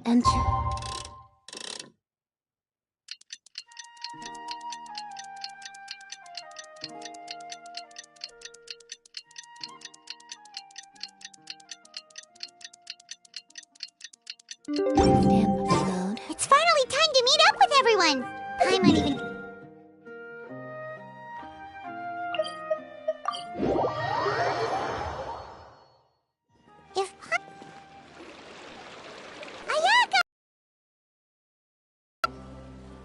Enter. Stamp load. It's finally time to meet up with everyone! I might even... If... Ayaka!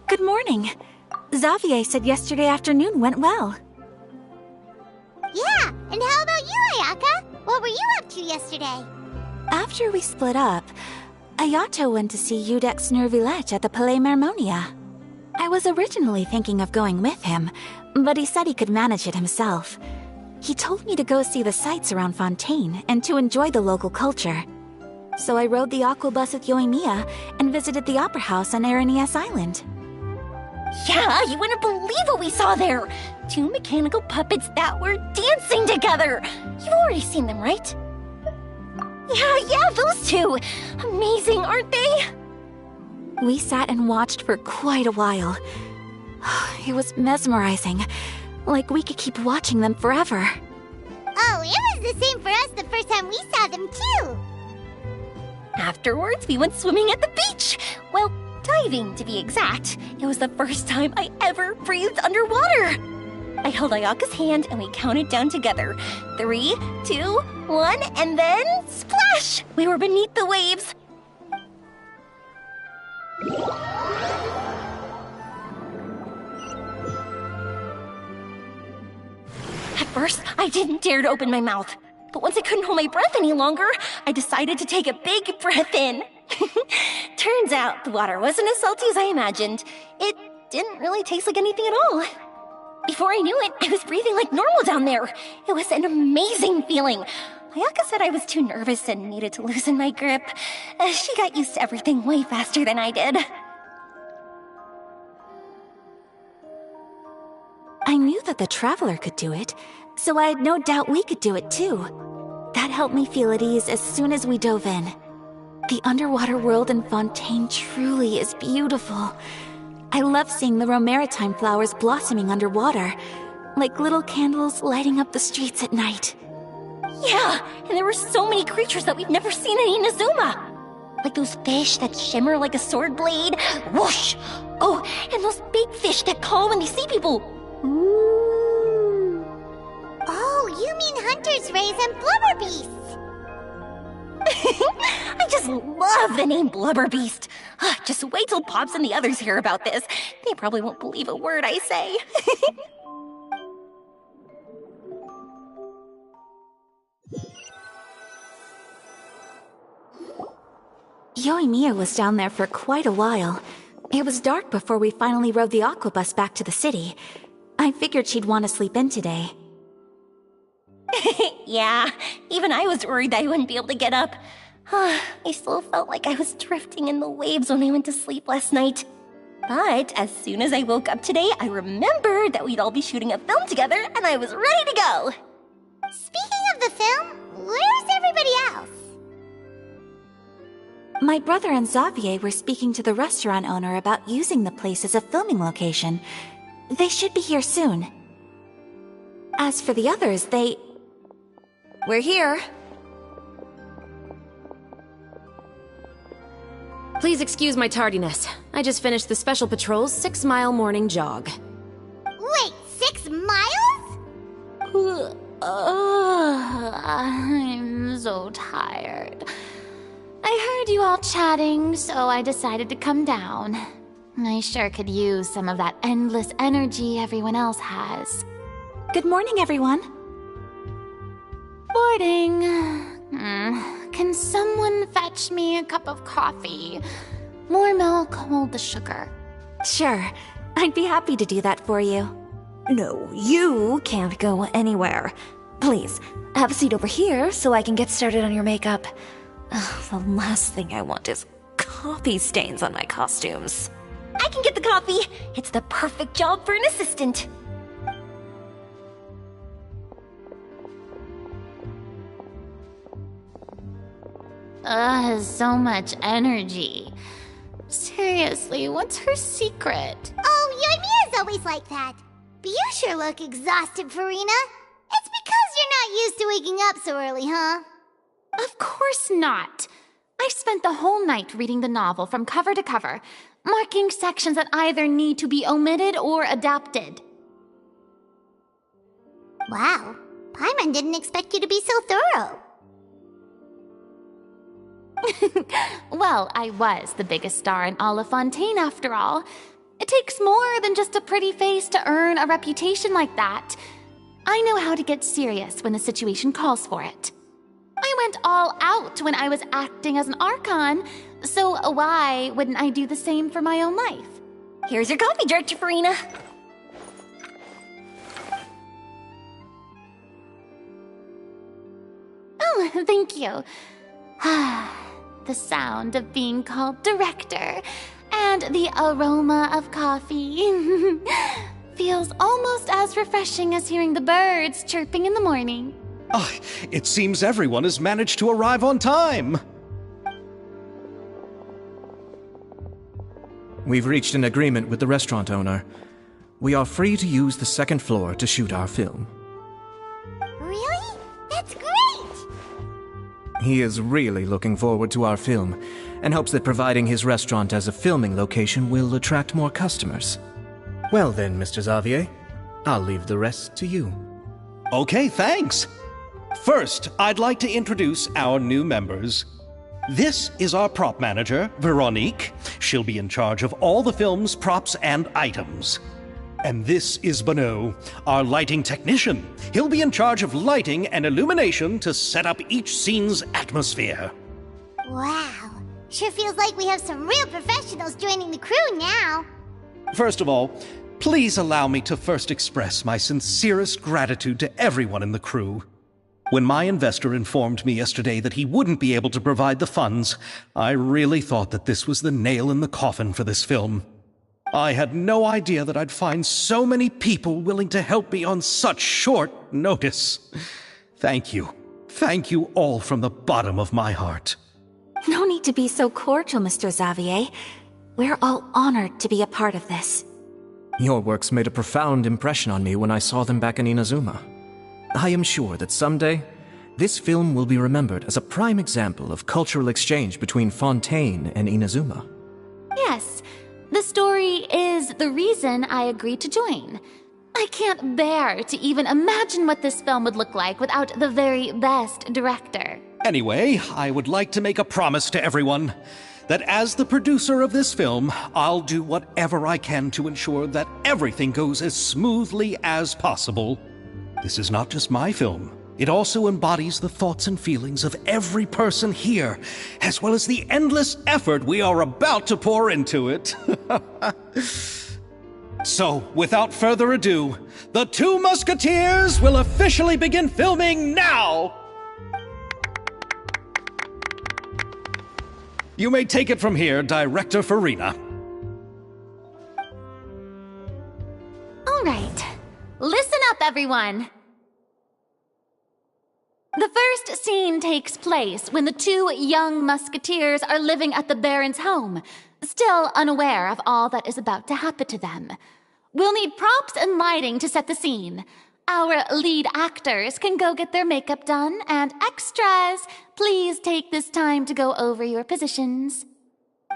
Good morning. Xavier said yesterday afternoon went well. Yeah, and how about you, Ayaka? What were you up to yesterday? After we split up, Ayato went to see Udex Nervillette at the Palais Mermonia. I was originally thinking of going with him, but he said he could manage it himself. He told me to go see the sights around Fontaine and to enjoy the local culture. So I rode the aqua bus with Yoimiya and visited the opera house on Aranias Island. Yeah, you wouldn't believe what we saw there! 2 mechanical puppets that were dancing together! You've already seen them, right? Yeah, those two! Amazing, aren't they? We sat and watched for quite a while. It was mesmerizing. Like we could keep watching them forever. Oh, it was the same for us the first time we saw them, too! Afterwards, we went swimming at the beach! Well, diving, to be exact. It was the first time I ever breathed underwater! I held Ayaka's hand and we counted down together. 3, 2, 1, and then splash! We were beneath the waves. At first, I didn't dare to open my mouth. But once I couldn't hold my breath any longer, I decided to take a big breath in. Turns out the water wasn't as salty as I imagined. It didn't really taste like anything at all. Before I knew it, I was breathing like normal down there. It was an amazing feeling. Ayaka said I was too nervous and needed to loosen my grip. She got used to everything way faster than I did. I knew that the Traveler could do it, so I had no doubt we could do it too. That helped me feel at ease as soon as we dove in. The underwater world in Fontaine truly is beautiful. I love seeing the romaritime flowers blossoming underwater, like little candles lighting up the streets at night. Yeah, and there were so many creatures that we've never seen in Inazuma. Like those fish that shimmer like a sword blade. Whoosh! Oh, and those big fish that call when they see people. Ooh. Oh, you mean Hunter's Rays and Blubber Beasts! I just love the name Blubber Beast. Just wait till Pops and the others hear about this. They probably won't believe a word I say. Yoimiya was down there for quite a while. It was dark before we finally rode the aqua bus back to the city. I figured she'd want to sleep in today. Yeah, even I was worried that I wouldn't be able to get up. I still felt like I was drifting in the waves when I went to sleep last night. But as soon as I woke up today, I remembered that we'd all be shooting a film together, and I was ready to go. Speaking of the film, where's everybody else? My brother and Xavier were speaking to the restaurant owner about using the place as a filming location. They should be here soon. As for the others, We're here. Please excuse my tardiness. I just finished the Special Patrol's 6-mile morning jog. Wait, 6 miles? I'm so tired. I heard you all chatting, so I decided to come down. I sure could use some of that endless energy everyone else has. Good morning, everyone. Morning. Can someone fetch me a cup of coffee? More milk, hold the sugar. Sure, I'd be happy to do that for you. No, you can't go anywhere. Please, have a seat over here so I can get started on your makeup. The last thing I want is coffee stains on my costumes. I can get the coffee. It's the perfect job for an assistant. So much energy. Seriously, what's her secret? Oh, Yoimiya's always like that. But you sure look exhausted, Farina. It's because you're not used to waking up so early, huh? Of course not. I spent the whole night reading the novel from cover to cover, marking sections that either need to be omitted or adapted. Wow, Paimon didn't expect you to be so thorough. Well, I was the biggest star in all of Fontaine after all. It takes more than just a pretty face to earn a reputation like that. I know how to get serious when the situation calls for it. I went all out when I was acting as an Archon, so why wouldn't I do the same for my own life? Here's your coffee, Director Farina. Oh, thank you. The sound of being called director and the aroma of coffee feels almost as refreshing as hearing the birds chirping in the morning. Oh, it seems everyone has managed to arrive on time. We've reached an agreement with the restaurant owner. We are free to use the second floor to shoot our film. Really? That's great! He is really looking forward to our film, and hopes that providing his restaurant as a filming location will attract more customers. Well then, Mr. Xavier, I'll leave the rest to you. Okay, thanks. First, I'd like to introduce our new members. This is our prop manager, Veronique. She'll be in charge of all the film's props and items. And this is Bonneau, our lighting technician. He'll be in charge of lighting and illumination to set up each scene's atmosphere. Wow, sure feels like we have some real professionals joining the crew now. First of all, please allow me to first express my sincerest gratitude to everyone in the crew. When my investor informed me yesterday that he wouldn't be able to provide the funds, I really thought that this was the nail in the coffin for this film. I had no idea that I'd find so many people willing to help me on such short notice. Thank you. Thank you all from the bottom of my heart. No need to be so cordial, Mr. Xavier. We're all honored to be a part of this. Your works made a profound impression on me when I saw them back in Inazuma. I am sure that someday, this film will be remembered as a prime example of cultural exchange between Fontaine and Inazuma. Yes, the story is the reason I agreed to join. I can't bear to even imagine what this film would look like without the very best director. Anyway, I would like to make a promise to everyone that as the producer of this film, I'll do whatever I can to ensure that everything goes as smoothly as possible. This is not just my film. It also embodies the thoughts and feelings of every person here, as well as the endless effort we are about to pour into it. So, without further ado, The Two Musketeers will officially begin filming now! You may take it from here, Director Farina. All right, listen up, everyone. The first scene takes place when the two young musketeers are living at the Baron's home, still unaware of all that is about to happen to them. We'll need props and lighting to set the scene. Our lead actors can go get their makeup done, and extras, please take this time to go over your positions.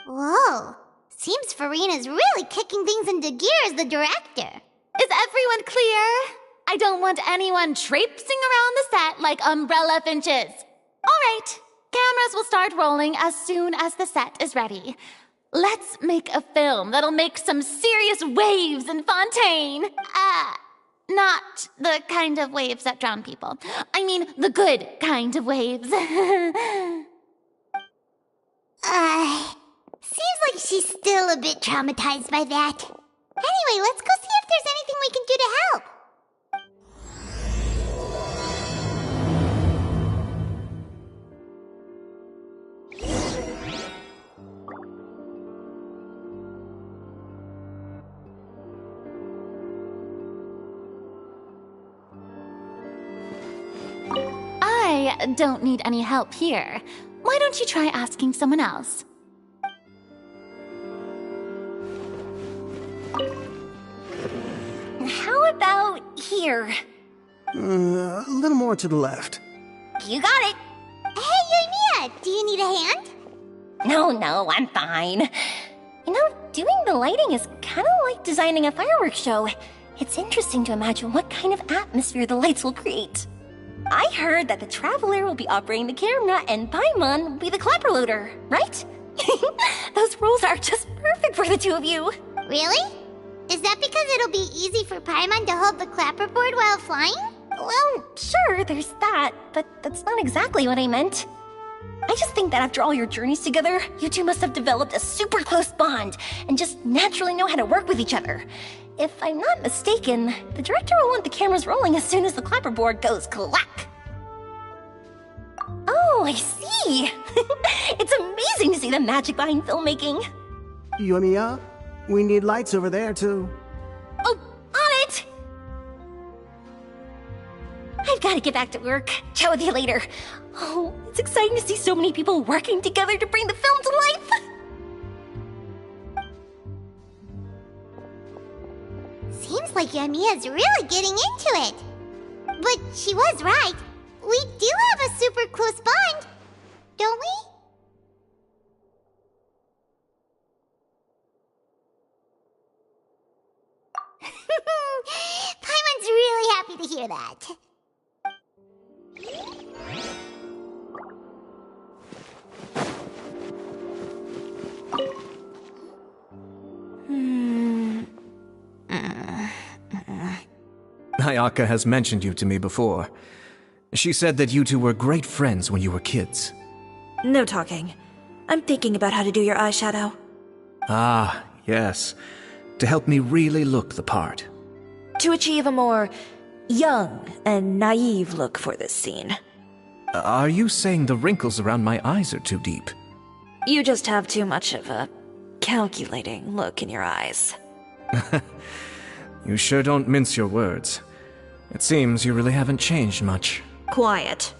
Whoa, seems Farina's really kicking things into gear as the director. Is everyone clear? I don't want anyone traipsing around the set like umbrella finches. All right, cameras will start rolling as soon as the set is ready. Let's make a film that'll make some serious waves in Fontaine. Not the kind of waves that drown people. I mean, the good kind of waves. Seems like she's still a bit traumatized by that. Anyway, let's go see if there's anything we can do to help. I don't need any help here. Why don't you try asking someone else? How about here? A little more to the left. You got it. Hey, Yoimiya, do you need a hand? No, I'm fine. You know, doing the lighting is kind of like designing a fireworks show. It's interesting to imagine what kind of atmosphere the lights will create. I heard that the Traveler will be operating the camera and Paimon will be the clapper loader, right? Those roles are just perfect for the two of you. Really? Is that because it'll be easy for Paimon to hold the clapperboard while flying? Well, sure, there's that, but that's not exactly what I meant. I just think that after all your journeys together, you two must have developed a super close bond and just naturally know how to work with each other. If I'm not mistaken, the director will want the cameras rolling as soon as the clapperboard goes clack. Oh, I see. It's amazing to see the magic behind filmmaking. Yoimiya, we need lights over there, too. Oh, on it! I've got to get back to work. Chat with you later. Oh, it's exciting to see so many people working together to bring the film to life. Seems like Yoimiya's really getting into it. But she was right. We do have a super close bond, don't we? Paimon's really happy to hear that. Ayaka has mentioned you to me before. She said that you two were great friends when you were kids. No talking. I'm thinking about how to do your eyeshadow. Ah, yes. To help me really look the part. To achieve a more young and naive look for this scene. Are you saying the wrinkles around my eyes are too deep? You just have too much of a calculating look in your eyes. You sure don't mince your words. It seems you really haven't changed much. Quiet.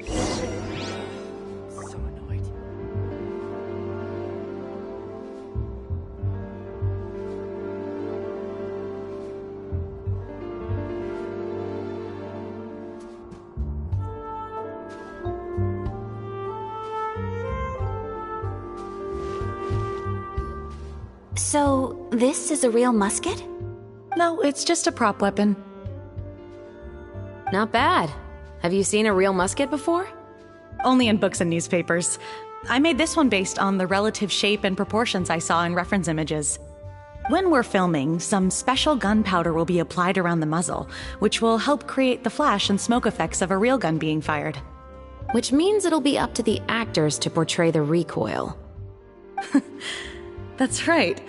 So annoyed. So, this is a real musket? No, it's just a prop weapon. Not bad. Have you seen a real musket before? Only in books and newspapers. I made this one based on the relative shape and proportions I saw in reference images. When we're filming, some special gunpowder will be applied around the muzzle, which will help create the flash and smoke effects of a real gun being fired. Which means it'll be up to the actors to portray the recoil. That's right.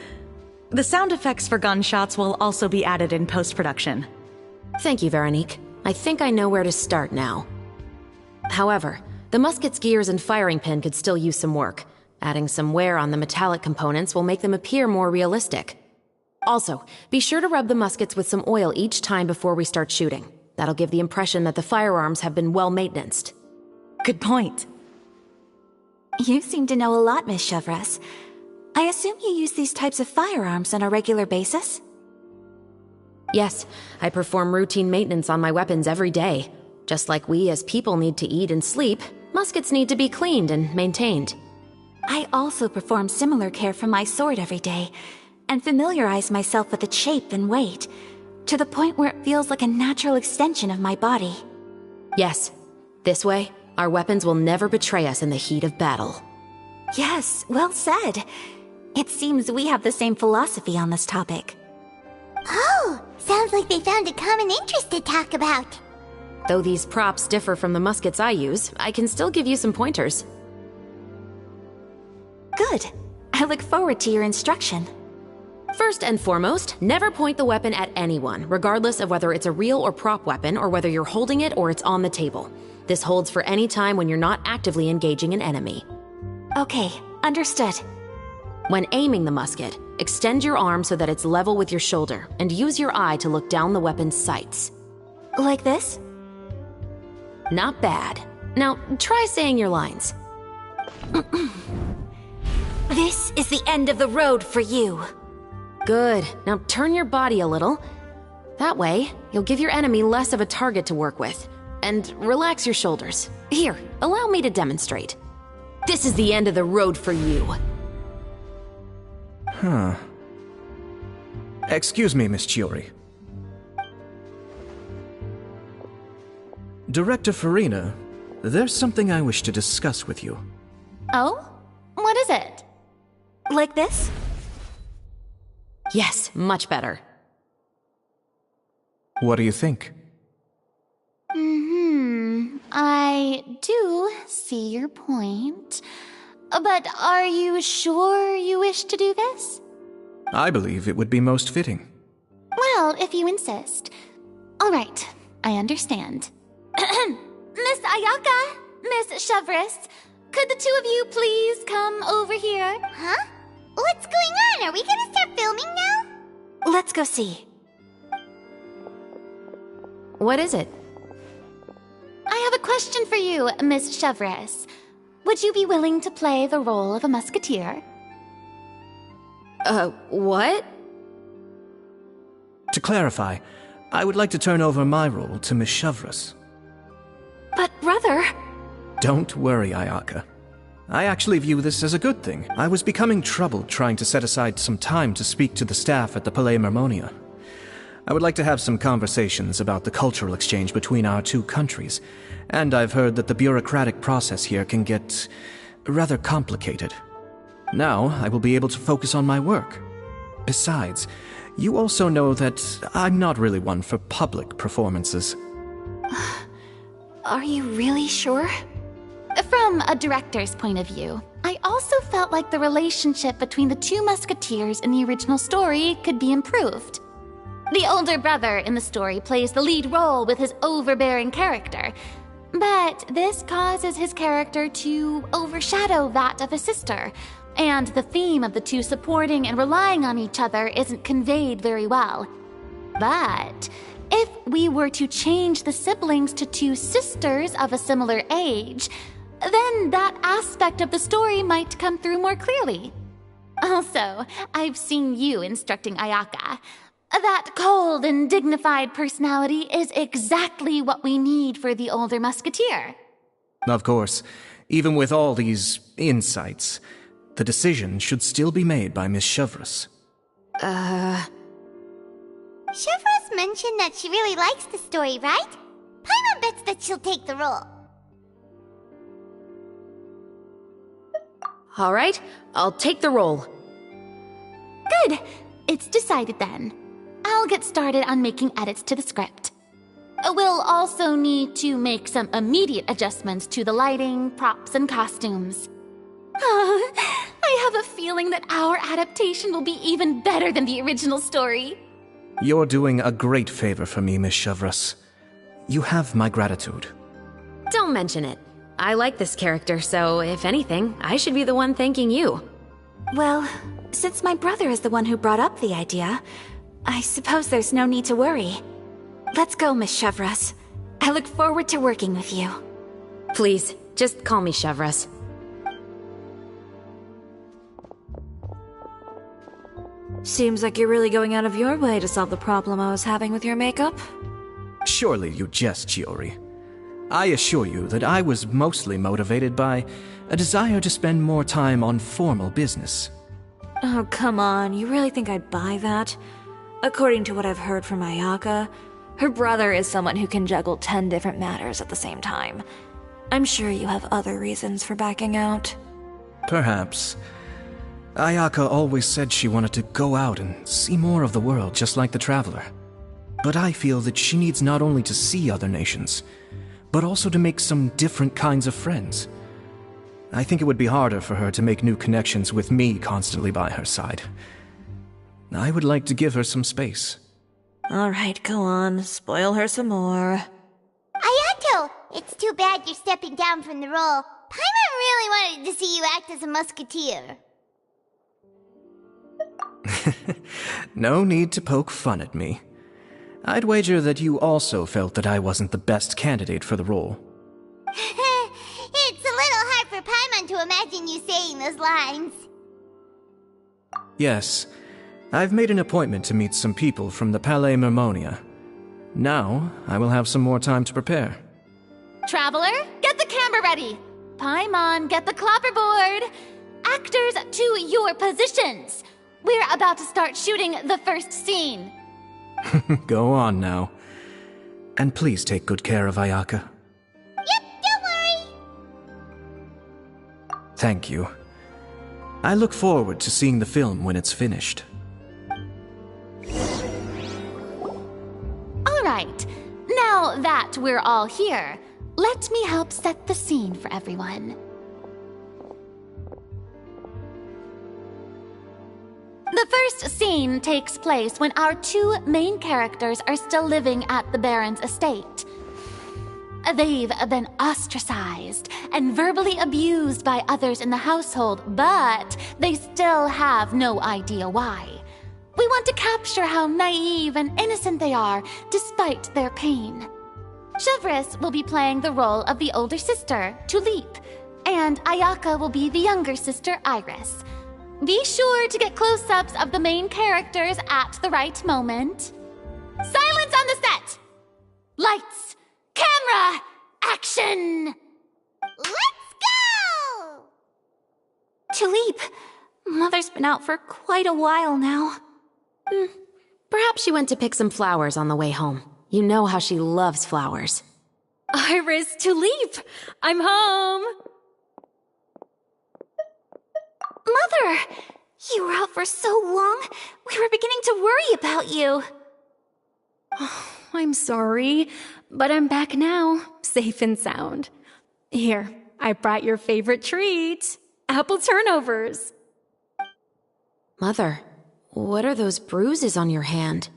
The sound effects for gunshots will also be added in post-production. Thank you, Veronique. I think I know where to start now. However, the musket's gears and firing pin could still use some work. Adding some wear on the metallic components will make them appear more realistic. Also, be sure to rub the muskets with some oil each time before we start shooting. That'll give the impression that the firearms have been well maintained. Good point. You seem to know a lot, Miss Chevres. I assume you use these types of firearms on a regular basis? Yes, I perform routine maintenance on my weapons every day. Just like we as people need to eat and sleep, muskets need to be cleaned and maintained. I also perform similar care for my sword every day, and familiarize myself with its shape and weight, to the point where it feels like a natural extension of my body. Yes, this way, our weapons will never betray us in the heat of battle. Yes, well said. It seems we have the same philosophy on this topic. Oh, sounds like they found a common interest to talk about. Though these props differ from the muskets I use, I can still give you some pointers. Good. I look forward to your instruction. First and foremost, never point the weapon at anyone, regardless of whether it's a real or prop weapon or whether you're holding it or it's on the table. This holds for any time when you're not actively engaging an enemy. Okay, understood. When aiming the musket, extend your arm so that it's level with your shoulder, and use your eye to look down the weapon's sights. Like this? Not bad. Now, try saying your lines. This is the end of the road for you. Good. Now turn your body a little. That way, you'll give your enemy less of a target to work with. And relax your shoulders. Here, allow me to demonstrate. This is the end of the road for you. Huh. Excuse me, Miss Chiori. Director Farina, there's something I wish to discuss with you. Oh? What is it? Like this? Yes, much better. What do you think? I do see your point. But are you sure you wish to do this? I believe it would be most fitting. Well, if you insist. All right, I understand. Miss Ayaka, Miss Chevris, could the two of you please come over here? Huh? What's going on? Are we gonna start filming now? Let's go see. What is it? I have a question for you, Miss Chevris. Would you be willing to play the role of a musketeer? What? To clarify, I would like to turn over my role to Miss Chevris. But brother... Don't worry, Ayaka. I actually view this as a good thing. I was becoming troubled trying to set aside some time to speak to the staff at the Palais Mermonia. I would like to have some conversations about the cultural exchange between our two countries, and I've heard that the bureaucratic process here can get rather complicated. Now, I will be able to focus on my work. Besides, you also know that I'm not really one for public performances. Are you really sure? From a director's point of view, I also felt like the relationship between the two musketeers in the original story could be improved. The older brother in the story plays the lead role with his overbearing character, but this causes his character to overshadow that of his sister, and the theme of the two supporting and relying on each other isn't conveyed very well. But if we were to change the siblings to two sisters of a similar age, then that aspect of the story might come through more clearly. Also, I've seen you instructing Ayaka. That cold and dignified personality is exactly what we need for the older musketeer. Of course, even with all these insights, the decision should still be made by Miss Chevris. Chevros mentioned that she really likes the story, right? Paimon bets that she'll take the role. All right, I'll take the role. Good. It's decided then. I'll get started on making edits to the script. We'll also need to make some immediate adjustments to the lighting, props, and costumes. I have a feeling that our adaptation will be even better than the original story. You're doing a great favor for me, Miss Chevris. You have my gratitude. Don't mention it. I like this character, so if anything, I should be the one thanking you. Well, since my brother is the one who brought up the idea, I suppose there's no need to worry. Let's go, Miss Chevris. I look forward to working with you. Please, just call me Chevris. Seems like you're really going out of your way to solve the problem I was having with your makeup. Surely you jest, Chiori. I assure you that I was mostly motivated by a desire to spend more time on formal business. Oh, come on. You really think I'd buy that? According to what I've heard from Ayaka, her brother is someone who can juggle 10 different matters at the same time. I'm sure you have other reasons for backing out. Perhaps. Ayaka always said she wanted to go out and see more of the world, just like the Traveler. But I feel that she needs not only to see other nations, but also to make some different kinds of friends. I think it would be harder for her to make new connections with me constantly by her side. I would like to give her some space. Alright, go on. Spoil her some more. Ayato, it's too bad you're stepping down from the role. Paimon really wanted to see you act as a musketeer. No need to poke fun at me. I'd wager that you also felt that I wasn't the best candidate for the role. imagine you saying those lines. Yes, I've made an appointment to meet some people from the Palais Mermonia. Now, I will have some more time to prepare. Traveler, get the camera ready. Paimon, get the clapperboard. Actors, to your positions. We're about to start shooting the first scene. Go on now. And please take good care of Ayaka. Yep, don't worry. Thank you. I look forward to seeing the film when it's finished. All right, now that we're all here, let me help set the scene for everyone. The first scene takes place when our two main characters are still living at the Baron's estate. They've been ostracized and verbally abused by others in the household, but they still have no idea why. We want to capture how naive and innocent they are, despite their pain. Chevris will be playing the role of the older sister, Tulip, and Ayaka will be the younger sister, Iris. Be sure to get close-ups of the main characters at the right moment. Silence on the set! Lights! Camera! Action! Let's go! Tulip, Mother's been out for quite a while now. Perhaps she went to pick some flowers on the way home. You know how she loves flowers. Iris, Tulip! I'm home! Mother! You were out for so long, we were beginning to worry about you. I'm sorry, but I'm back now, safe and sound. Here, I brought your favorite treat, apple turnovers. Mother, what are those bruises on your hand?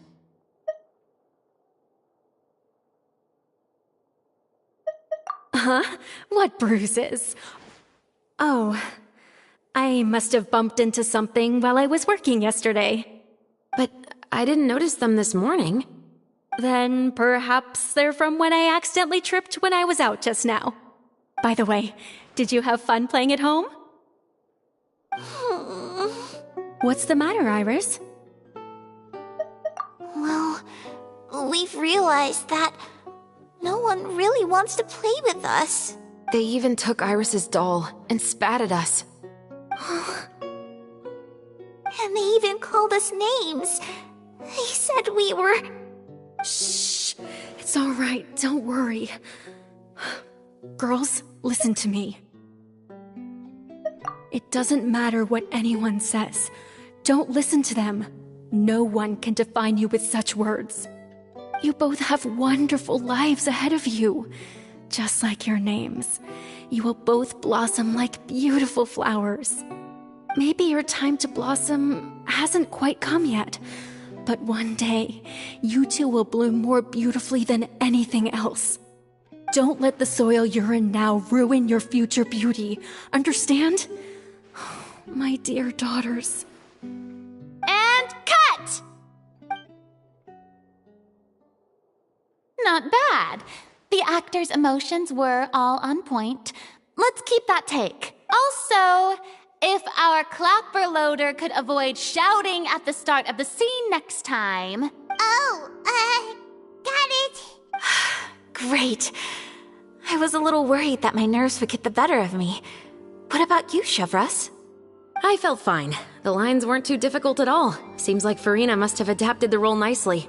Huh? What bruises? Oh, I must have bumped into something while I was working yesterday. But I didn't notice them this morning. Then perhaps they're from when I accidentally tripped when I was out just now. By the way, did you have fun playing at home? What's the matter, Iris? Well, we've realized that no one really wants to play with us. They even took Iris's doll and spat at us. And they even called us names. They said we were... Shh! It's all right, don't worry. Girls, listen to me. It doesn't matter what anyone says. Don't listen to them. No one can define you with such words. You both have wonderful lives ahead of you. Just like your names. You will both blossom like beautiful flowers. Maybe your time to blossom hasn't quite come yet, but one day, you two will bloom more beautifully than anything else. Don't let the soil you're in now ruin your future beauty. Understand? My dear daughters. And cut! Not bad. The actors' emotions were all on point. Let's keep that take. Also, if our clapper loader could avoid shouting at the start of the scene next time. Oh, got it. Great. I was a little worried that my nerves would get the better of me. What about you, Chevris? I felt fine. The lines weren't too difficult at all. Seems like Farina must have adapted the role nicely.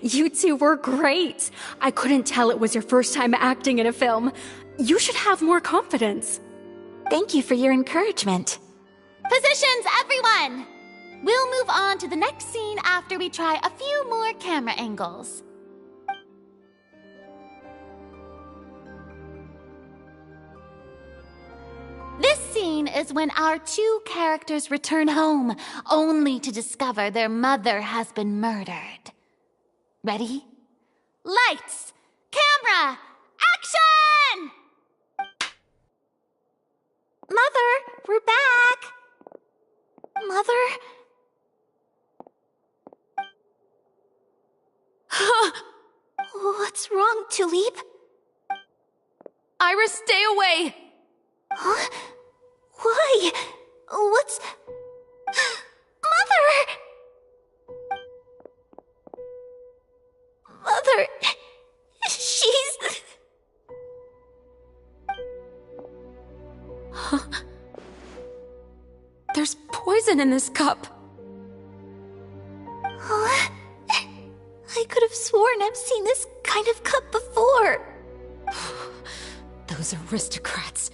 You two were great. I couldn't tell it was your first time acting in a film. You should have more confidence. Thank you for your encouragement. Positions, everyone! We'll move on to the next scene after we try a few more camera angles. This scene is when our two characters return home, only to discover their mother has been murdered. Ready? Lights! Camera! Action! Mother, we're back. Mother? What's wrong, Tulip? Iris, stay away! Huh? Why? What's... Mother! Mother... She's... Huh? There's poison in this cup. Huh? I could have sworn I've seen this kind of cup before. Those aristocrats.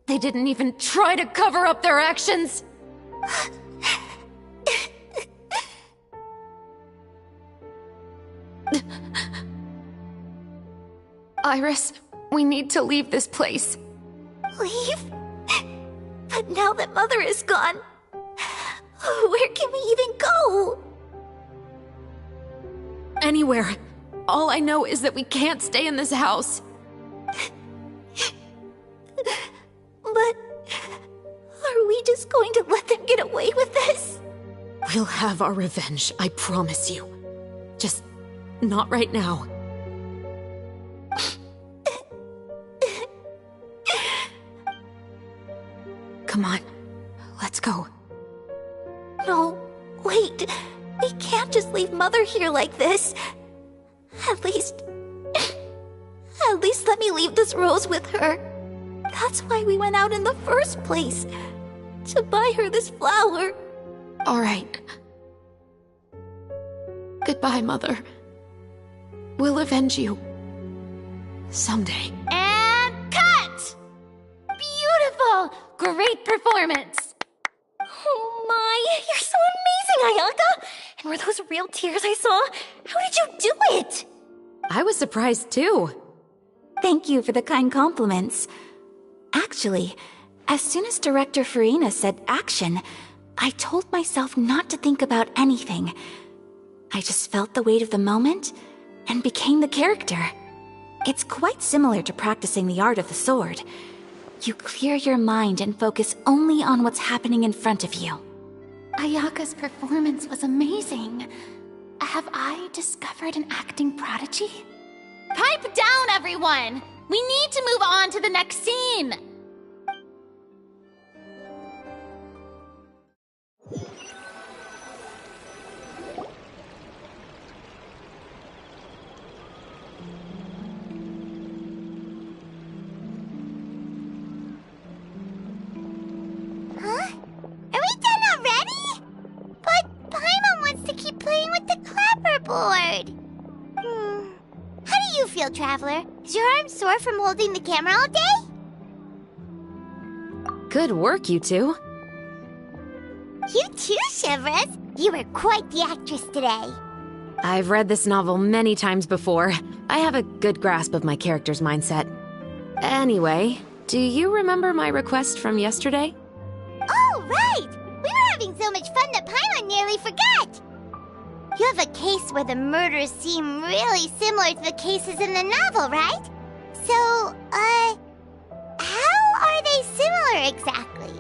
They didn't even try to cover up their actions. Iris, we need to leave this place. Leave? But now that Mother is gone, where can we even go? Anywhere. All I know is that we can't stay in this house. But are we just going to let them get away with this? We'll have our revenge, I promise you. Just not right now. Come on, let's go. No, wait. We can't just leave Mother here like this. At least let me leave this rose with her. That's why we went out in the first place. To buy her this flower. All right. Goodbye, Mother. We'll avenge you. Someday. And cut! Beautiful! Great performance! Oh my, you're so amazing, Ayaka! And were those real tears I saw? How did you do it? I was surprised too. Thank you for the kind compliments. Actually, as soon as Director Farina said action, I told myself not to think about anything. I just felt the weight of the moment and became the character. It's quite similar to practicing the art of the sword. You clear your mind and focus only on what's happening in front of you. Ayaka's performance was amazing. Have I discovered an acting prodigy? Pipe down, everyone! We need to move on to the next scene! Huh? Are we done already? But Paimon wants to keep playing with the clapperboard. How do you feel, Traveler? Is your arm sore from holding the camera all day? Good work, you two. You too, Shivers. You were quite the actress today. I've read this novel many times before. I have a good grasp of my character's mindset. Anyway, do you remember my request from yesterday? Oh, right! We were having so much fun that Paimon nearly forgot! You have a case where the murders seem really similar to the cases in the novel, right? So, how are they similar exactly?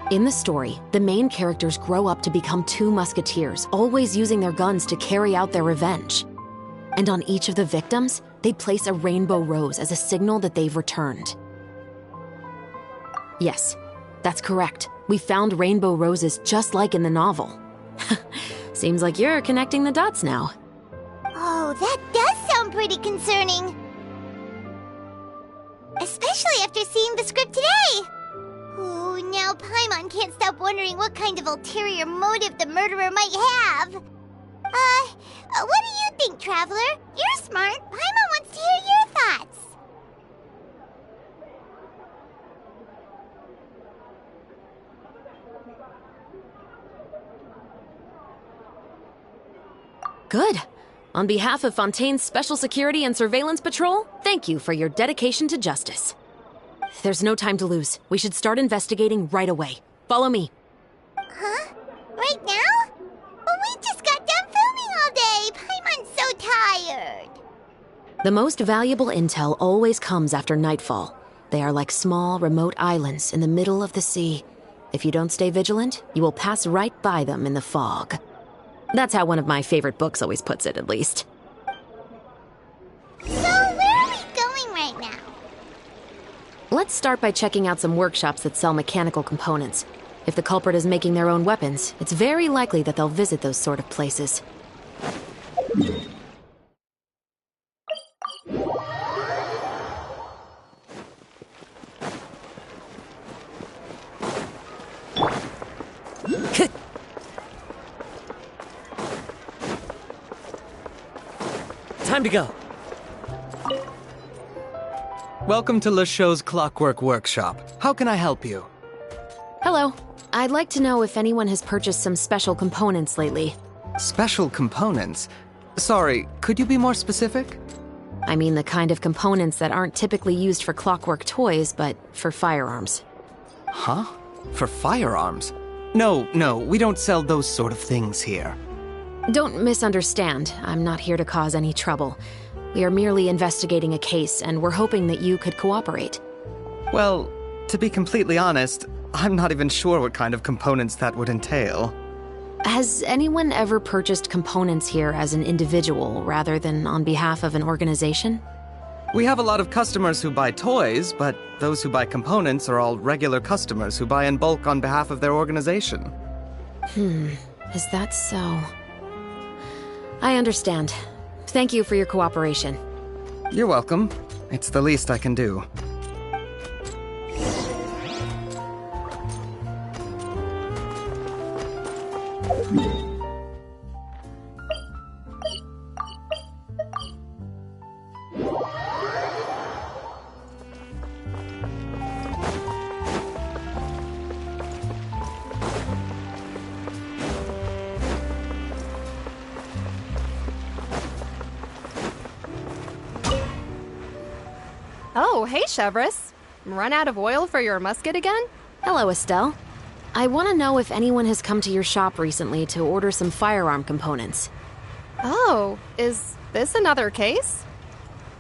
In the story, the main characters grow up to become two musketeers, always using their guns to carry out their revenge. And on each of the victims, they place a rainbow rose as a signal that they've returned. Yes, that's correct. We found rainbow roses just like in the novel. Seems like you're connecting the dots now. Oh, that does sound pretty concerning. Especially after seeing the script today. Ooh, now Paimon can't stop wondering what kind of ulterior motive the murderer might have. What do you think, Traveler? You're smart. Paimon wants to hear your thoughts. Good. On behalf of Fontaine's Special Security and Surveillance Patrol, thank you for your dedication to justice. There's no time to lose. We should start investigating right away. Follow me. Huh? Right now? But we just got done filming all day. Paimon's so tired. The most valuable intel always comes after nightfall. They are like small, remote islands in the middle of the sea. If you don't stay vigilant, you will pass right by them in the fog. That's how one of my favorite books always puts it, at least. So, where are we going right now? Let's Let's start by checking out some workshops that sell mechanical components. If the culprit is making their own weapons, it's very likely that they'll visit those sort of places. Time to go. Welcome to LeChaux's Clockwork Workshop. How can I help you? Hello. I'd like to know if anyone has purchased some special components lately. Special components? Sorry, could you be more specific? I mean the kind of components that aren't typically used for clockwork toys, but for firearms. Huh? For firearms? No, we don't sell those sort of things here. Don't misunderstand. I'm not here to cause any trouble. We are merely investigating a case, and we're hoping that you could cooperate. Well, to be completely honest, I'm not even sure what kind of components that would entail. Has anyone ever purchased components here as an individual rather than on behalf of an organization? We have a lot of customers who buy toys, but those who buy components are all regular customers who buy in bulk on behalf of their organization. Is that so? I understand. Thank you for your cooperation. You're welcome. It's the least I can do. Oh, hey, Chevres. Run out of oil for your musket again? Hello, Estelle. I want to know if anyone has come to your shop recently to order some firearm components. Oh, is this another case?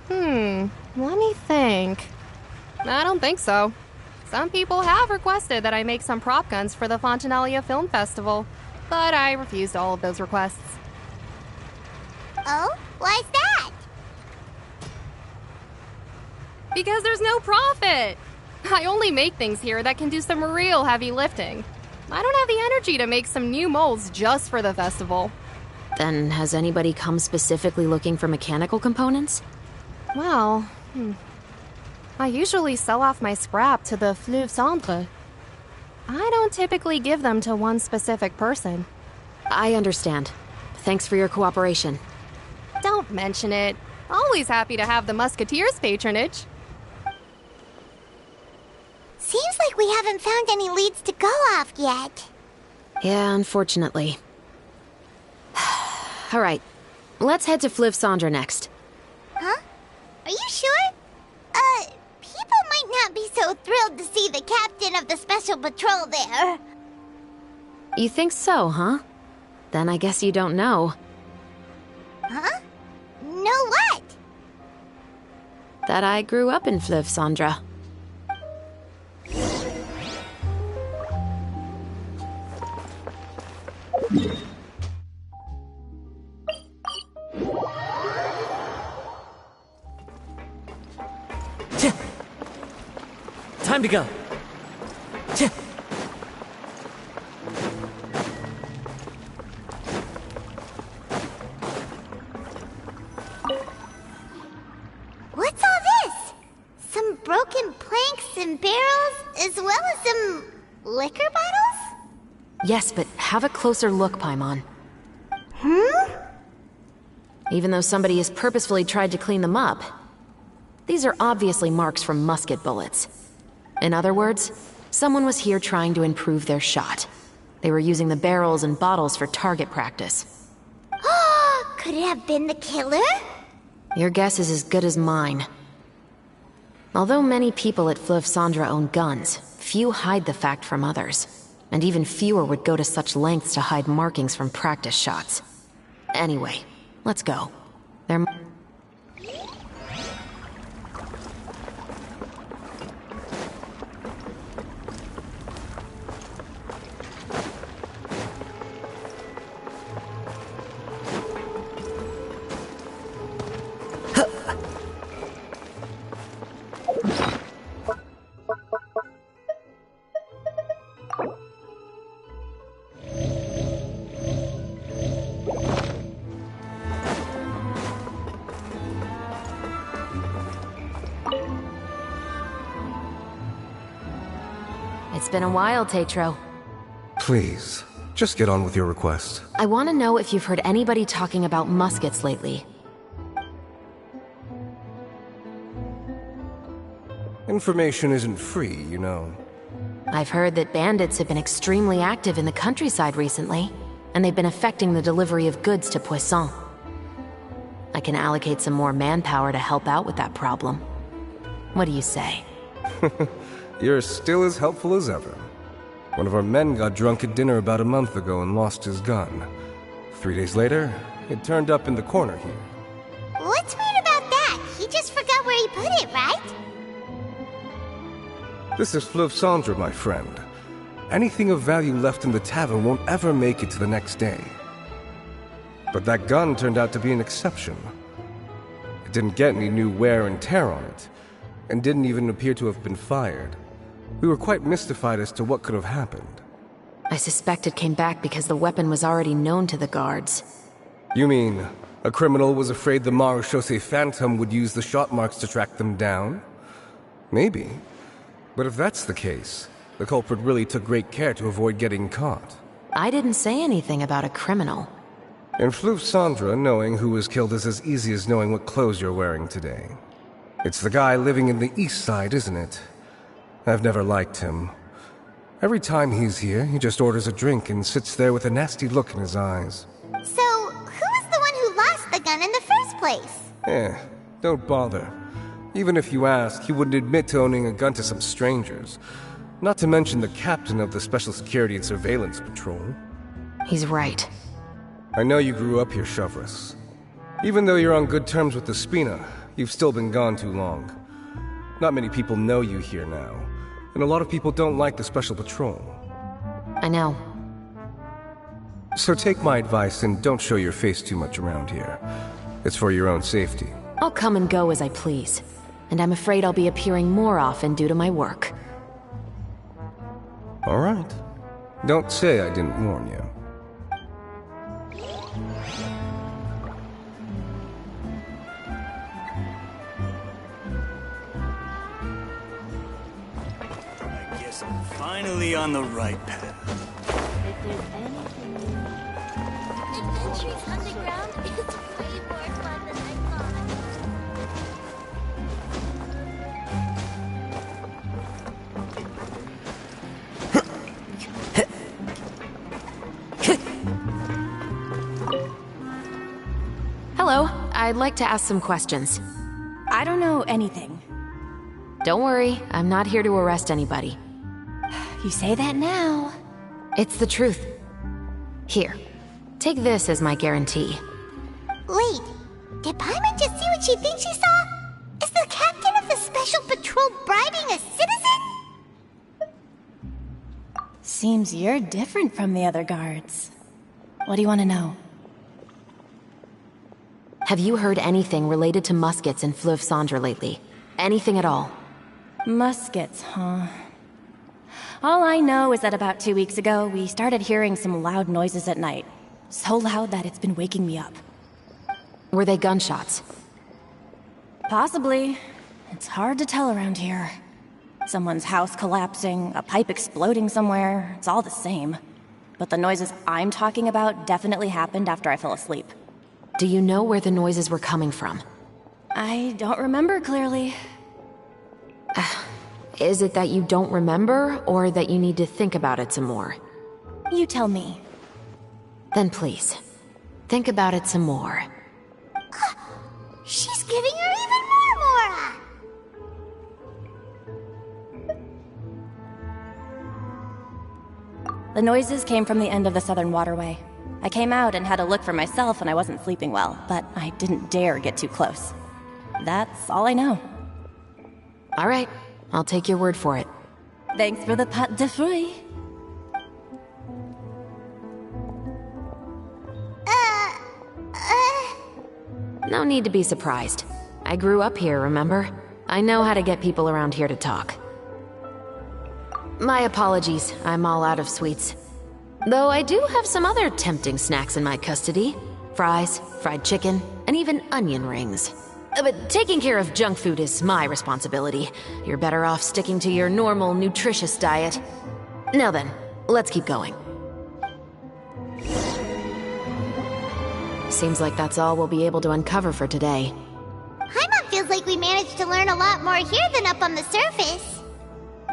Let me think. I don't think so. Some people have requested that I make some prop guns for the Fontanalia Film Festival, but I refused all of those requests. Oh? Why's that? Because there's no profit! I only make things here that can do some real heavy lifting. I don't have the energy to make some new molds just for the festival. Then has anybody come specifically looking for mechanical components? Well, I usually sell off my scrap to the Fleuve Cendre. I don't typically give them to one specific person. I understand. Thanks for your cooperation. Don't mention it. Always happy to have the Musketeers' patronage. Seems like we haven't found any leads to go off yet. Yeah, unfortunately. All right, let's head to Fleuve Cendre next. Huh? Are you sure? People might not be so thrilled to see the captain of the special patrol there. You think so, huh? Then I guess you don't know. Huh? Know what? That I grew up in Fleuve Cendre. Time to go. What's all this? Some broken planks and barrels, as well as some liquor bottles? Yes, but have a closer look, Paimon. Even though somebody has purposefully tried to clean them up, these are obviously marks from musket bullets. In other words, someone was here trying to improve their shot. They were using the barrels and bottles for target practice. Could it have been the killer? Your guess is as good as mine. Although many people at Fleuve Cendre own guns, few hide the fact from others. And even fewer would go to such lengths to hide markings from practice shots. Anyway, let's go. There... It's been a while, Tetro. Please, just get on with your request. I want to know if you've heard anybody talking about muskets lately. Information isn't free, you know. I've heard that bandits have been extremely active in the countryside recently, and they've been affecting the delivery of goods to Poisson. I can allocate some more manpower to help out with that problem. What do you say? You're still as helpful as ever. One of our men got drunk at dinner about a month ago and lost his gun. 3 days later, it turned up in the corner here. What's weird about that? He just forgot where he put it, right? This is Fleuve Cendre, my friend. Anything of value left in the tavern won't ever make it to the next day. But that gun turned out to be an exception. It didn't get any new wear and tear on it, and didn't even appear to have been fired. We were quite mystified as to what could have happened. I suspect it came back because the weapon was already known to the guards. You mean, a criminal was afraid the Marechaussee Phantom would use the shot marks to track them down? Maybe. But if that's the case, the culprit really took great care to avoid getting caught. I didn't say anything about a criminal. In Fleuve Cendre, knowing who was killed is as easy as knowing what clothes you're wearing today. It's the guy living in the east side, isn't it? I've never liked him. Every time he's here, he just orders a drink and sits there with a nasty look in his eyes. So, who was the one who lost the gun in the first place? Don't bother. Even if you ask, he wouldn't admit to owning a gun to some strangers. Not to mention the captain of the Special Security and Surveillance Patrol. He's right. I know you grew up here, Chevres. Even though you're on good terms with the Spina, you've still been gone too long. Not many people know you here now, and a lot of people don't like the Special Patrol. I know. So take my advice and don't show your face too much around here. It's for your own safety. I'll come and go as I please, and I'm afraid I'll be appearing more often due to my work. All right. Don't say I didn't warn you. I guess I'm finally on the right path. If there's anything... Adventures Underground is way more fun than I thought. Hello, I'd like to ask some questions. I don't know anything. Don't worry, I'm not here to arrest anybody. You say that now. It's the truth. Here, take this as my guarantee. Wait, did Paimon just see what she thinks she saw? Is the captain of the Special Patrol bribing a citizen? Seems you're different from the other guards. What do you want to know? Have you heard anything related to muskets in Fleuve Cendre lately? Anything at all? Muskets, huh? All I know is that about 2 weeks ago, we started hearing some loud noises at night. So loud that it's been waking me up. Were they gunshots? Possibly. It's hard to tell around here. Someone's house collapsing, a pipe exploding somewhere, it's all the same. But the noises I'm talking about definitely happened after I fell asleep. Do you know where the noises were coming from? I don't remember clearly. Is it that you don't remember, or that you need to think about it some more? You tell me. Then please, think about it some more. She's giving her even more Mora! The noises came from the end of the Southern Waterway. I came out and had a look for myself when I wasn't sleeping well, but I didn't dare get too close. That's all I know. All right, I'll take your word for it. Thanks for the pâte de fruits. No need to be surprised. I grew up here, remember? I know how to get people around here to talk. My apologies, I'm all out of sweets. Though I do have some other tempting snacks in my custody. Fries, fried chicken, and even onion rings. But taking care of junk food is my responsibility. You're better off sticking to your normal, nutritious diet. Now then, let's keep going. Seems like that's all we'll be able to uncover for today. Paimon feels like we managed to learn a lot more here than up on the surface.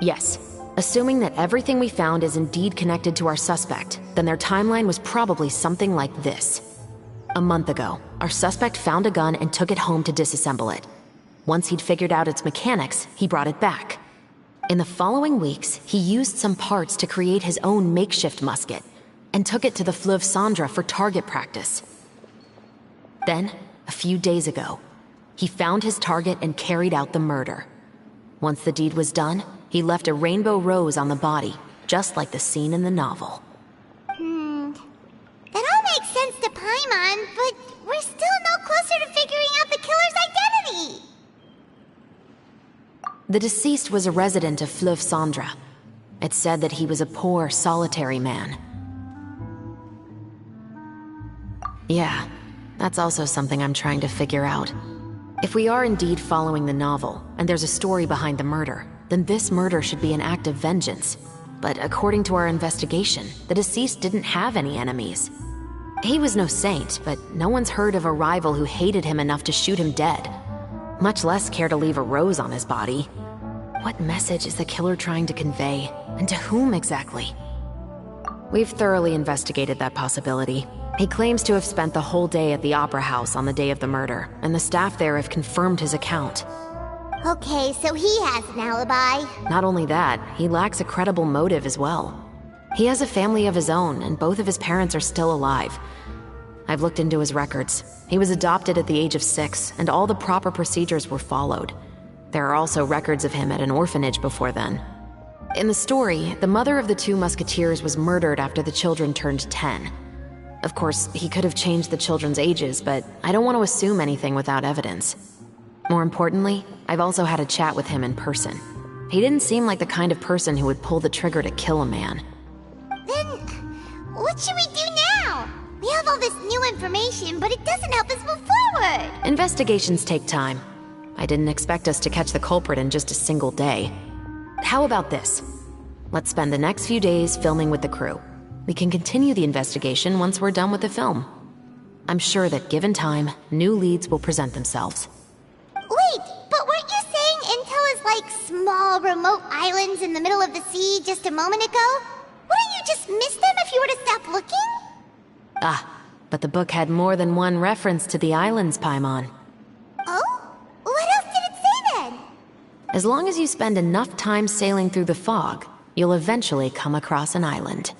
Yes. Assuming that everything we found is indeed connected to our suspect, then their timeline was probably something like this. A month ago, our suspect found a gun and took it home to disassemble it. Once he'd figured out its mechanics, he brought it back. In the following weeks, he used some parts to create his own makeshift musket, and took it to the Fleuve Cendra for target practice. Then, a few days ago, he found his target and carried out the murder. Once the deed was done, he left a rainbow rose on the body, just like the scene in the novel. That all makes sense to Paimon, but we're still no closer to figuring out the killer's identity. The deceased was a resident of Fleuve Cendra. It's said that he was a poor, solitary man. Yeah, that's also something I'm trying to figure out. If we are indeed following the novel, and there's a story behind the murder, then this murder should be an act of vengeance. But according to our investigation, the deceased didn't have any enemies. He was no saint, but no one's heard of a rival who hated him enough to shoot him dead. Much less care to leave a rose on his body. What message is the killer trying to convey, and to whom exactly? We've thoroughly investigated that possibility. He claims to have spent the whole day at the Opera House on the day of the murder, and the staff there have confirmed his account. Okay, so he has an alibi. Not only that, he lacks a credible motive as well. He has a family of his own, and both of his parents are still alive. I've looked into his records. He was adopted at the age of 6, and all the proper procedures were followed. There are also records of him at an orphanage before then. In the story, the mother of the 2 musketeers was murdered after the children turned 10. Of course, he could have changed the children's ages, but I don't want to assume anything without evidence. More importantly, I've also had a chat with him in person. He didn't seem like the kind of person who would pull the trigger to kill a man. Then, what should we do now? We have all this new information, but it doesn't help us move forward. Investigations take time. I didn't expect us to catch the culprit in just a single day. How about this? Let's spend the next few days filming with the crew. We can continue the investigation once we're done with the film. I'm sure that given time, new leads will present themselves. Wait, but weren't you saying Intel is like small, remote islands in the middle of the sea just a moment ago? Wouldn't you just miss them if you were to stop looking? Ah, but the book had more than one reference to the islands, Paimon. Oh? What else did it say then? As long as you spend enough time sailing through the fog, you'll eventually come across an island.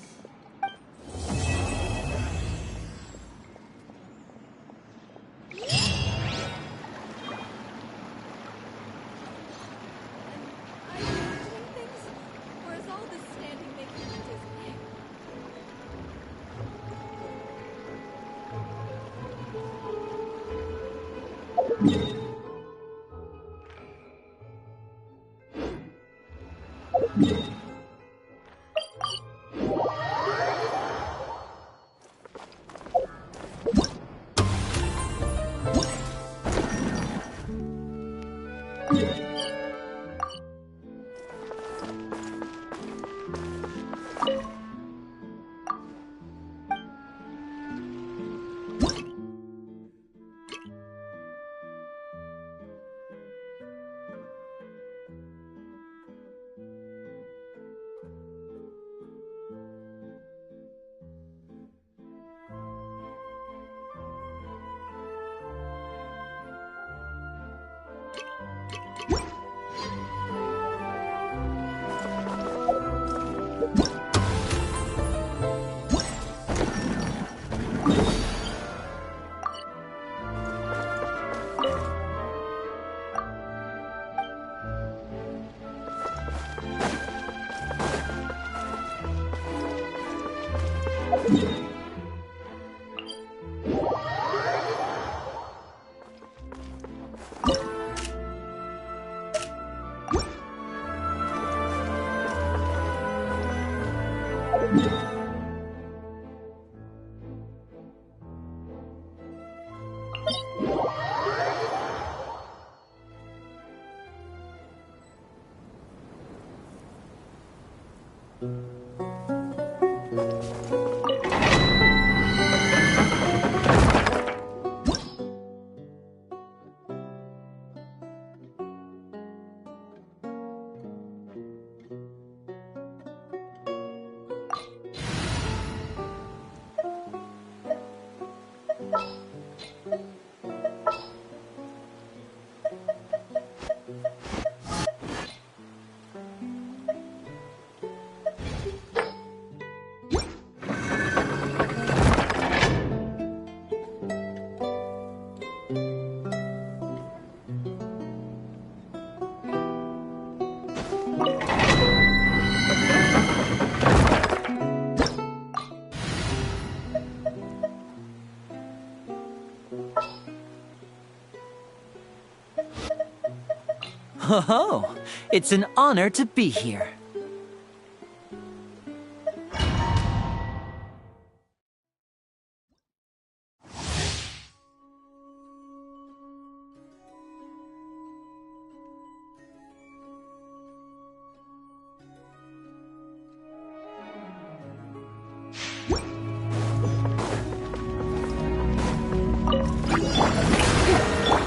Oh, it's an honor to be here.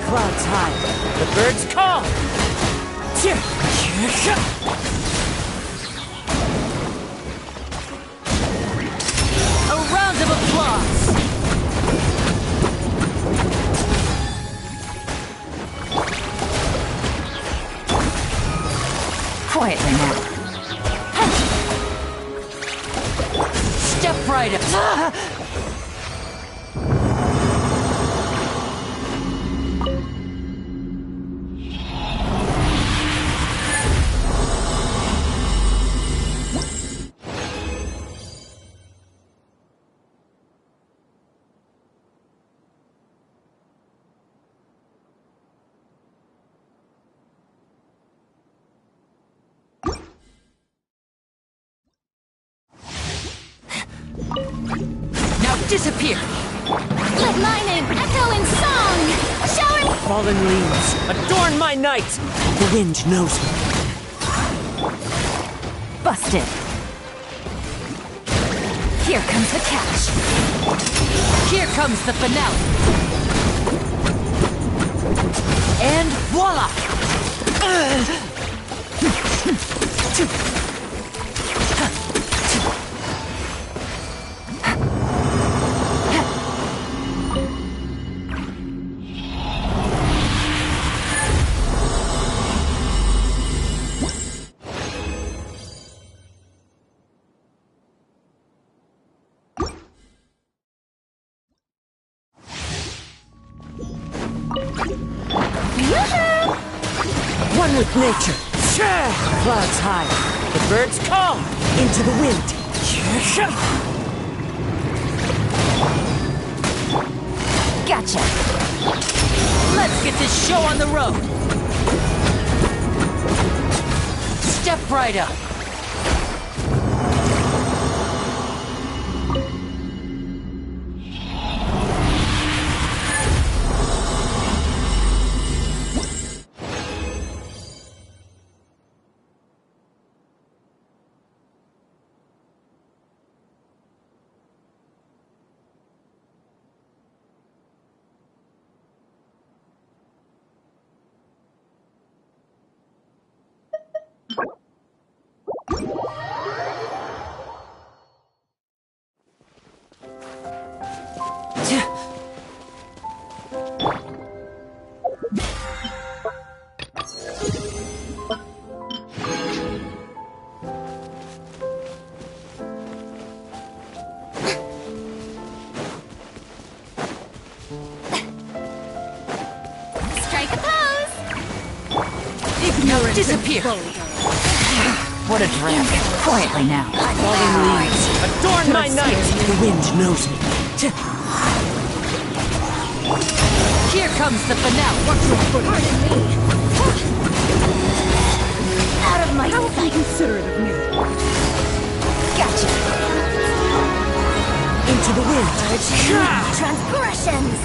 Clouds high, the birds call. A round of applause. Quietly now. Step right up. Disappear! Let my name echo in song! Shower! Fallen leaves, adorn my night! The wind knows me. Busted! Here comes the catch. Here comes the finale. And voila! One with nature. Clouds high. The birds call. Into the wind. Gotcha. Let's get this show on the road. Step right up. Strike a pose! Now disappear! What a drag. Quietly now. Falling leaves, adorn my night! The wind knows me. Here comes the finale. Watch your foot. Pardon me. Out of my sight. How inconsiderate of me. Gotcha. Into the wind. Transgressions!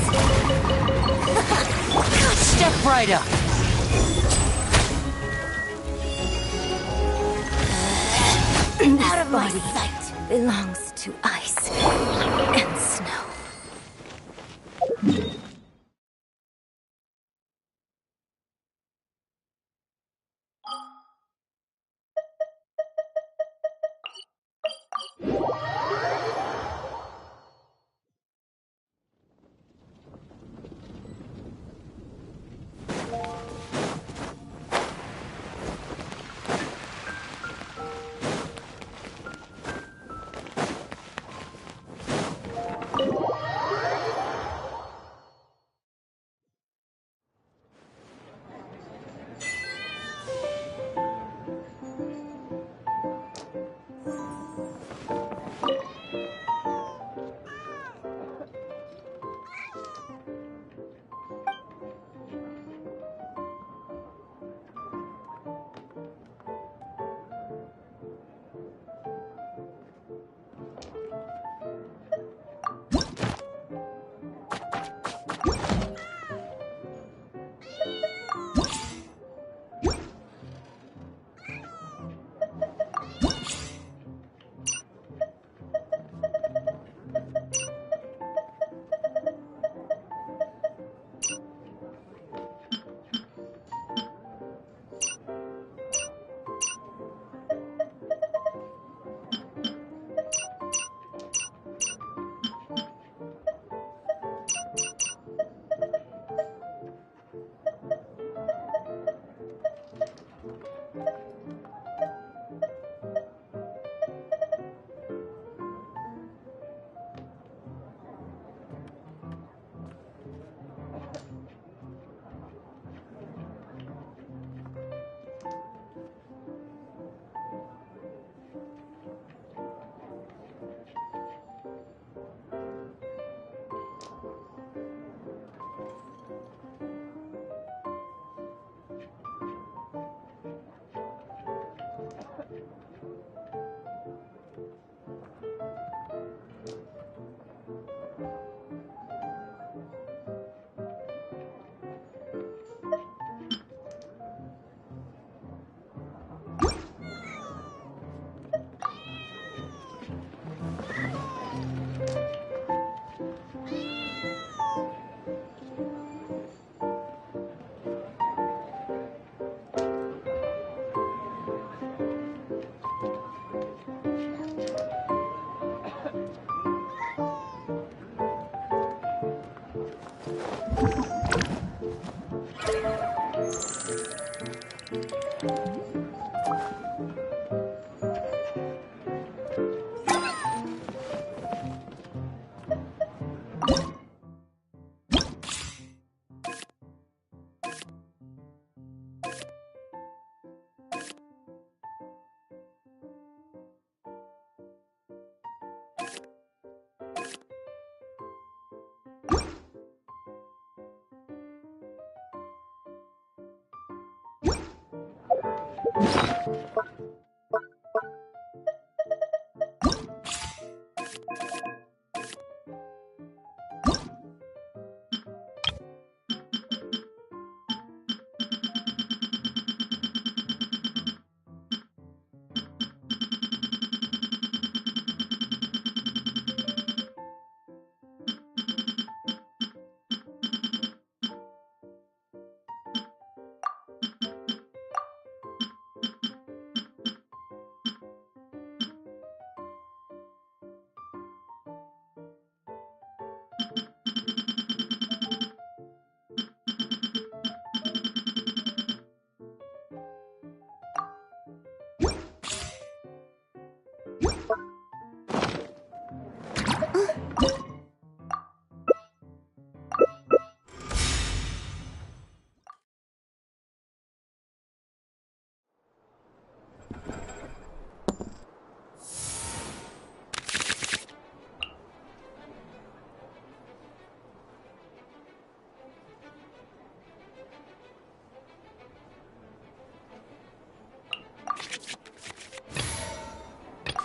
Step right up. Out of my sight belongs to ice and snow.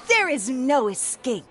There is no escape.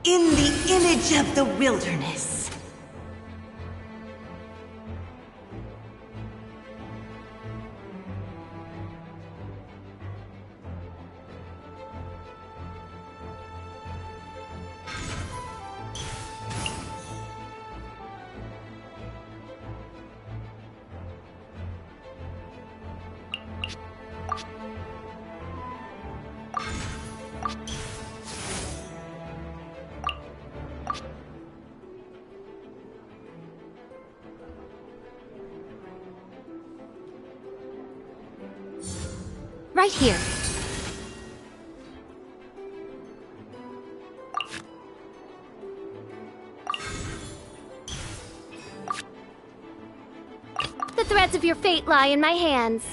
In the image of the wilderness. Right here. The threads of your fate lie in my hands.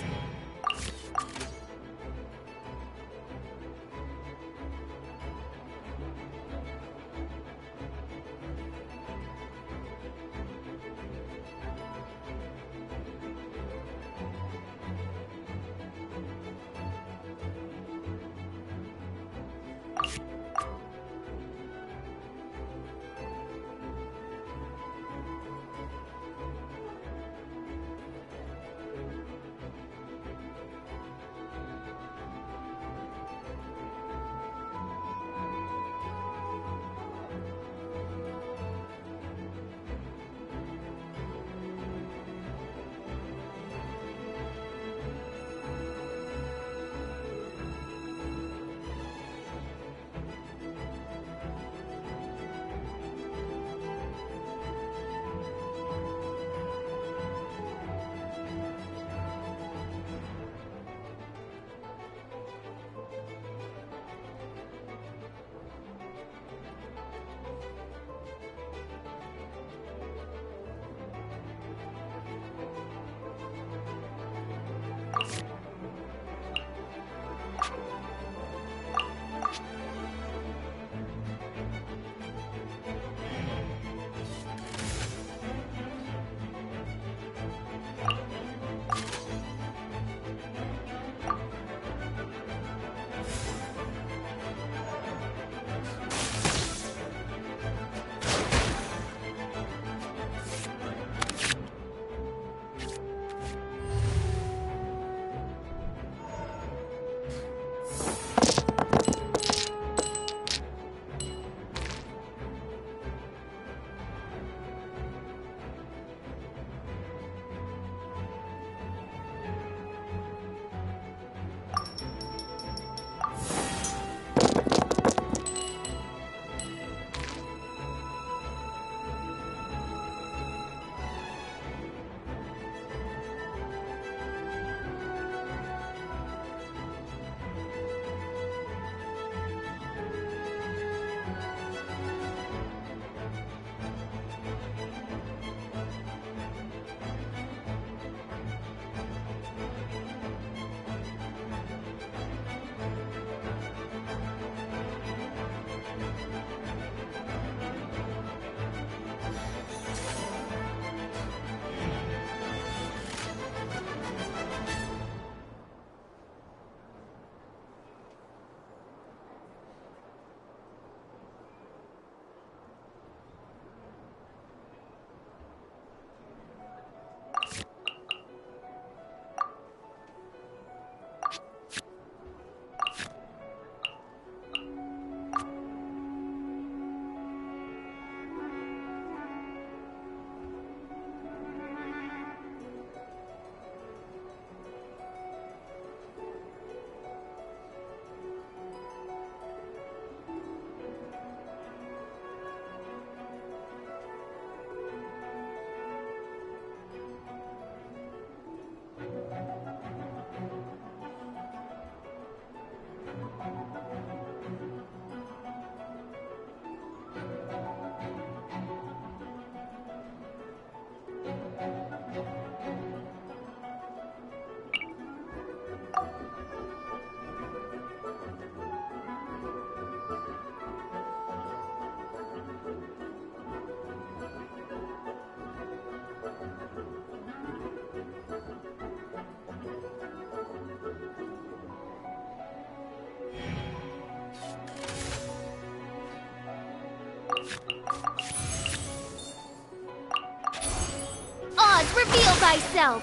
Oz, reveal thyself!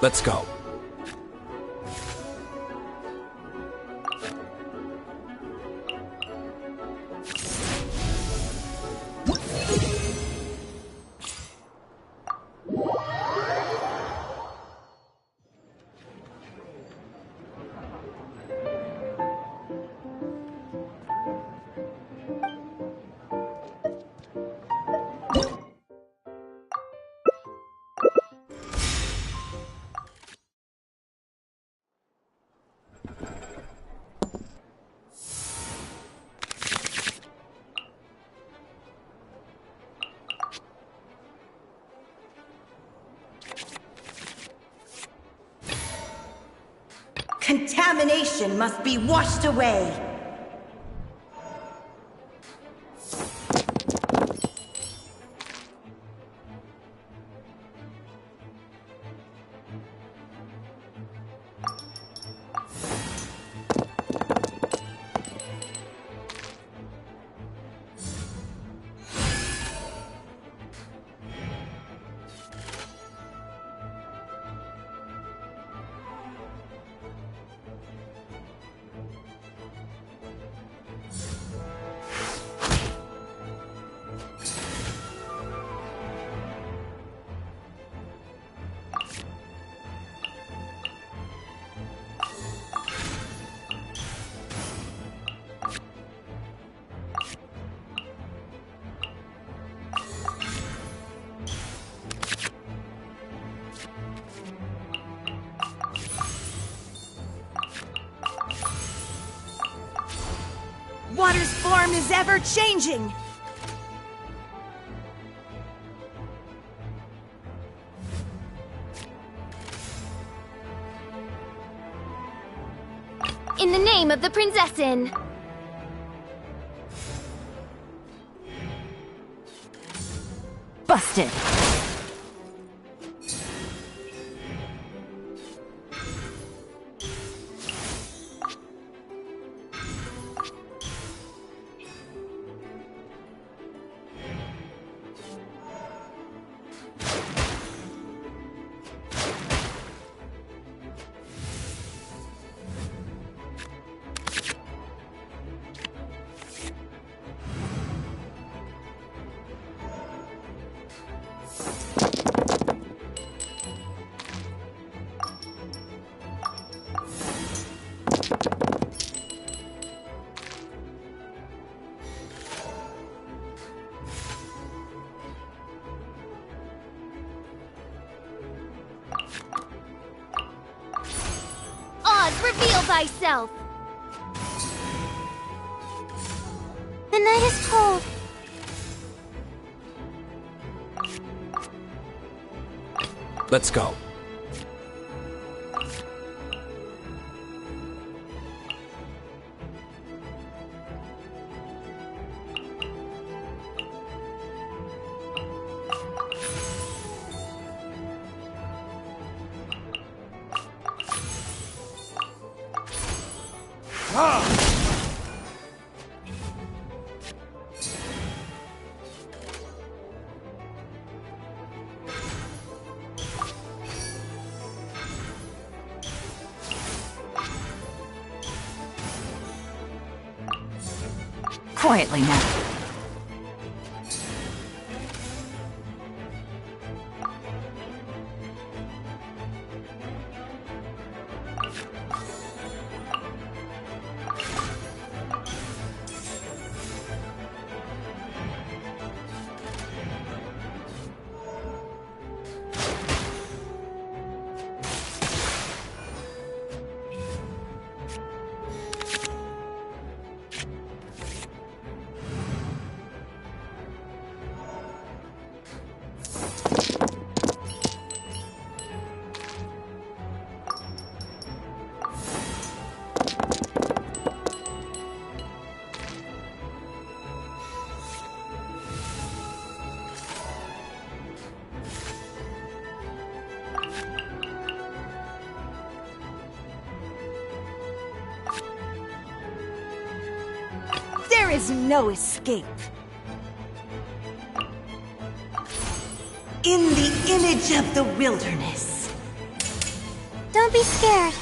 Let's go. Contamination must be washed away. Water's form is ever-changing! In the name of the Prinzessin! Busted! Oz, reveal thyself! The night is cold. Let's go. Quietly now. There is no escape. In the image of the wilderness. Don't be scared.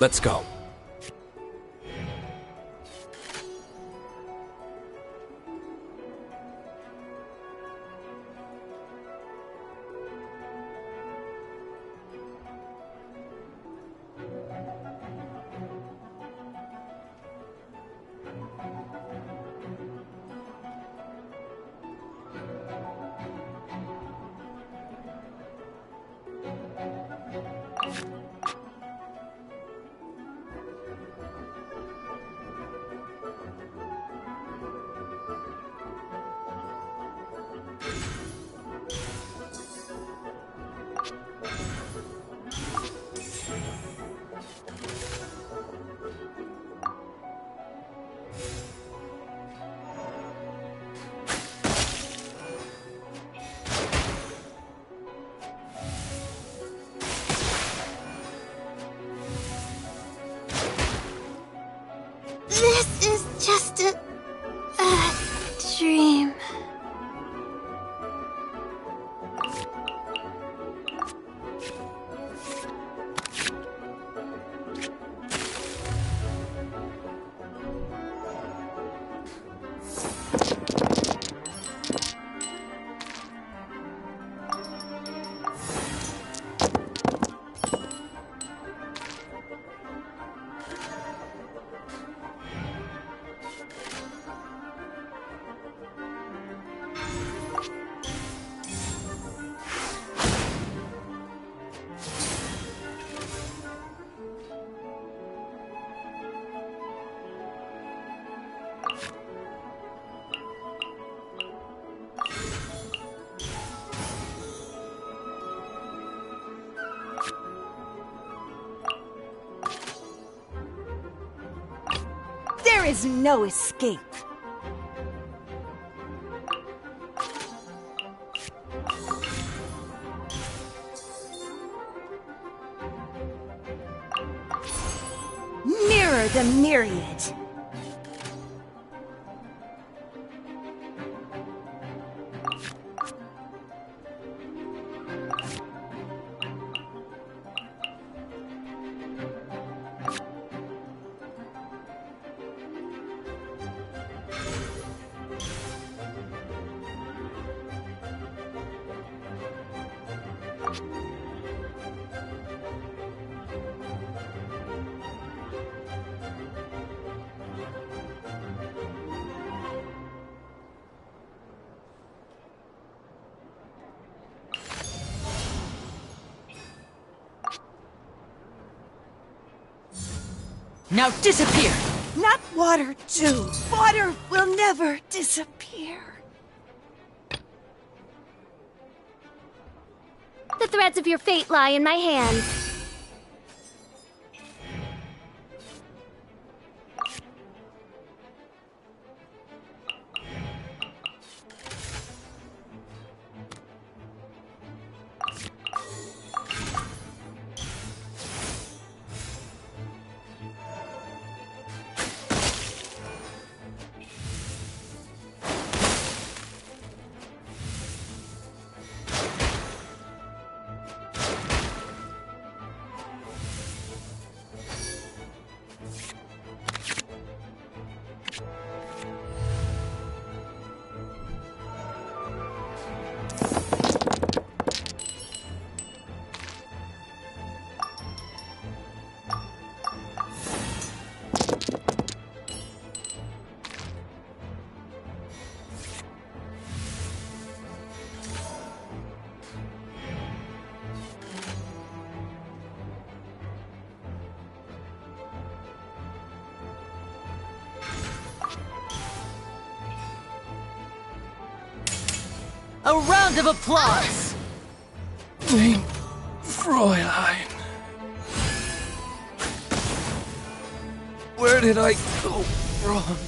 Let's go. This is just a dream. There is no escape. Mirror the myriad. Now disappear! Not water, too. Water will never disappear. The threads of your fate lie in my hands. A round of applause! Mein Fräulein. Where did I go wrong?